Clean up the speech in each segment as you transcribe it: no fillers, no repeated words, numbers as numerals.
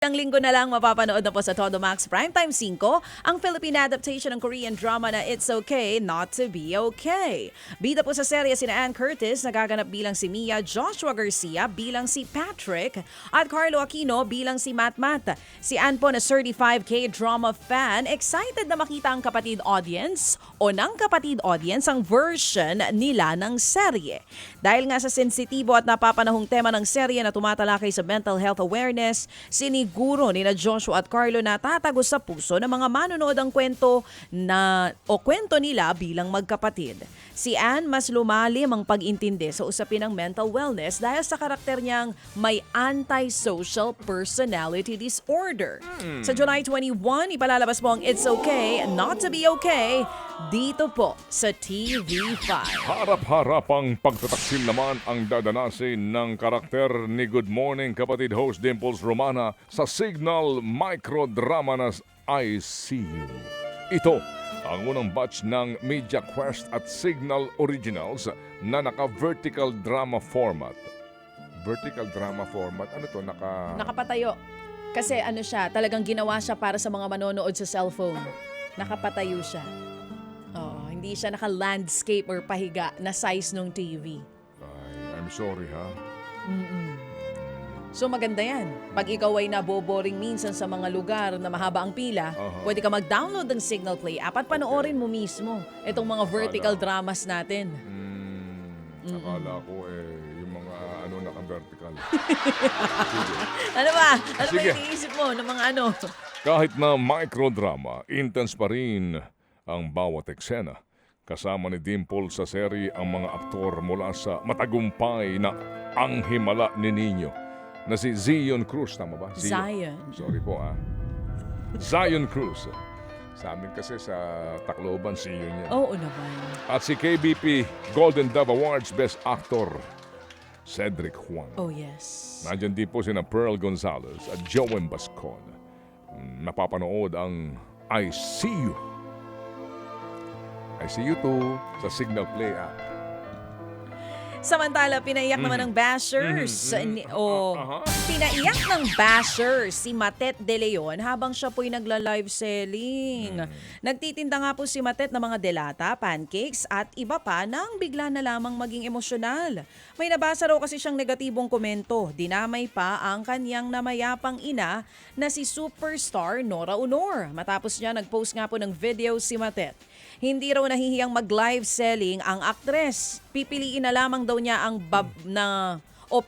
Ilang linggo na lang mapapanood na po sa Todo Max Primetime 5 ang Philippine adaptation ng Korean drama na It's Okay Not to Be Okay. Bida po sa serye sina Ann Curtis nagaganap bilang si Mia, Joshua Garcia bilang si Patrick at Carlo Aquino bilang si Matmat. Si Ann po na certified K-drama fan, excited na makita ang kapatid audience o ng kapatid audience ang version nila ng serye. Dahil nga sa sensitibo at napapanahong tema ng serye na tumatalakay sa mental health awareness, siniguro ni na Joshua at Carlo na tatagos sa puso ng mga manonood ang kwento nila bilang magkapatid. Si Ann mas lumalim ang pag-intindi sa usapin ng mental wellness dahil sa karakter niyang may antisocial personality disorder. Sa July 21, ipalalabas mo ang It's Okay Not to Be Okay dito po sa TV5. Harap-harapang pagtataksil naman ang dadanasin ng karakter ni Good Morning kapatid host Dimples Romana sa Signal microdrama na I See You. Ito ang unang batch ng Media Quest at Signal Originals na naka-vertical drama format. Vertical drama format? Ano to? Nakapatayo. Kasi ano siya, talagang ginawa siya para sa mga manonood sa cellphone. Nakapatayo siya. Oo, hindi siya naka-landscape or pahiga na size ng TV. Ay, I'm sorry ha. So maganda yan. Pag ikaw ay naboboring minsan sa mga lugar na mahaba ang pila, pwede ka mag-download ng Signal Play app at panoorin mo mismo itong mga vertical dramas natin. Akala ko yung mga naka-vertical. Ano ba? Ano ba Sige. iniisip mo ng mga ano? Kahit na microdrama, intense pa rin ang bawat eksena. Kasama ni Dimple sa seri ang mga aktor mula sa matagumpay na Ang Himala ni Nino na si Zion Cruz, tama ba? Zion. Sorry po Zion Cruz. Sa amin kasi sa Tacloban, Zion yan. Oo naman. At si KBP Golden Dove Awards Best Actor, Cedric Juan. Oh yes. Nandyan din po sina Pearl Gonzalez at Joem Bascon. Napapanood ang I See You. I See You too sa Signal Play app. Samantala, pinaiyak naman ng bashers. Pinaiyak ng bashers si Matet De Leon habang siya po'y nagla-live selling. Nagtitinda nga po si Matet ng mga delata, pancakes at iba pa nang bigla na lamang maging emosyonal. May nabasa raw kasi siyang negatibong komento. Dinamay pa ang kanyang namayapang ina na si superstar Nora Honor. Matapos niya nag-post nga po ng video si Matet. Hindi raw nahihiyang mag-live selling ang aktres. Pipiliin na lamang daw niya ang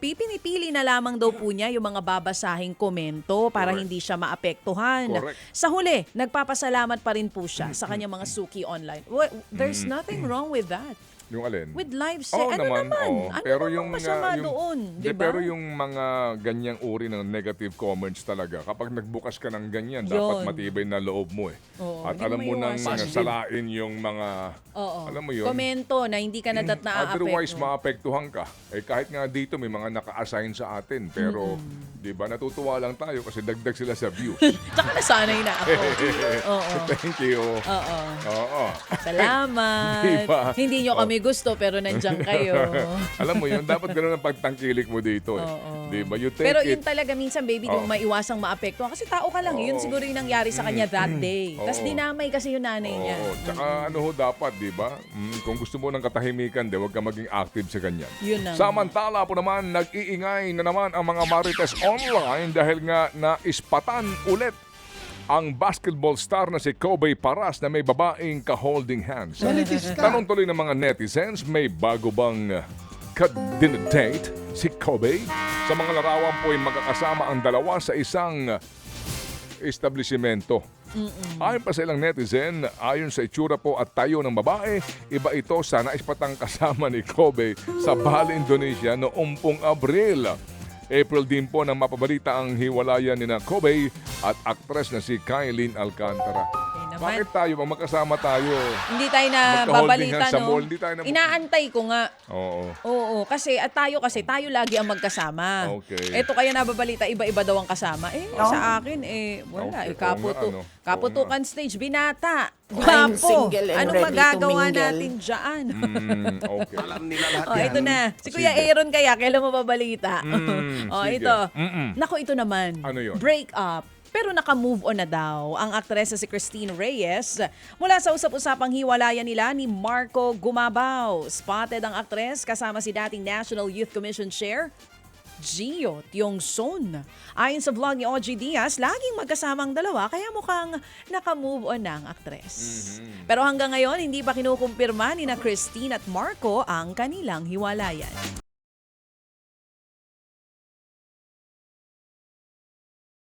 pinipili na lamang daw po niya yung mga babasahing komento para Correct. hindi siya maapektuhan. Correct. Sa huli, nagpapasalamat pa rin po siya sa kanyang mga suki online. There's nothing wrong with that. Yung alin? With live Oo ano naman, naman? oo. Ano Pero namang yung, masama yung- doon? Di, Diba? pero yung mga ganyang uri ng negative comments talaga, kapag nagbukas ka ng ganyan, Yun. dapat matibay na loob mo Oo, At hindi alam mo mo nang maiwasan. salain yung mga, Oo. alam mo yun, Komento na hindi ka na-apekto. otherwise maapektuhan ka. Kahit nga dito may mga naka-assign sa atin, pero di ba natutuwa lang tayo kasi dagdag sila sa views. Tsaka nasanay na ako. Oo. Thank you. Oo. Oo. Salamat. Diba? Hindi nyo kami gusto pero nandyan kayo. Alam mo yun, dapat gano'n ang pagtangkilik mo dito. Di ba? You take Pero it. yun talaga minsan, baby, di mo maiwasang maapektuhan. Kasi tao ka lang. Yun siguro yung nangyari sa kanya that day. Tapos dinamay kasi yung nanay niya. Oo, tsaka ano ho dapat, di ba? Kung gusto mo ng katahimikan, huwag ka maging active sa ganyan. Yun na. Samantala po naman, nag-iingay na naman ang mga marites online dahil nga naispatan ulit ang basketball star na si Kobe Paras na may babaeng ka-holding hands. Tanong tuloy ng mga netizens, may bago bang ka-dinedate si Kobe? Sa mga larawan po ay magkakasama ang dalawa sa isang establishmento. Ayon pa sa ilang netizen, ayon sa itsura po at tayo ng babae, iba ito sa naispatang kasama ni Kobe sa Bali, Indonesia noong pong Abril. April din po nang mapabalita ang hiwalayan ni na Kobe at aktres na si Kylene Alcantara. naman. Bakit tayo, pag magkasama tayo, Hindi tayo na magka-holding babalita, hands sa no? mall, hindi tayo na- Inaantay ko nga. oo. Oo, kasi tayo lagi ang magkasama. Okay. Ito kaya nababalita, iba-iba daw ang kasama. Sa akin, wala. Okay, oo nga, Kaputukan stage, binata. I'm Gwapo. single and Anong ready to magagawa mingle. natin dyan? Okay. Alam nila lahat Oh, yan. ito na. Si Kuya Sige. Aaron kaya, kailan mo babalita? sige. Ito. Mm-mm. Naku, ito naman. Ano yun? Break up. Pero naka-move on na daw ang aktres na si Christine Reyes mula sa usap-usapang hiwalayan nila ni Marco Gumabaw. Spotted ang aktres kasama si dating National Youth Commission Chair Gio Tiongson. Ayon sa vlog ni OG Diaz, laging magkasama ang dalawa kaya mukhang naka-move on na ang aktres. Pero hanggang ngayon, hindi pa kinukumpirma ni na Christine at Marco ang kanilang hiwalayan.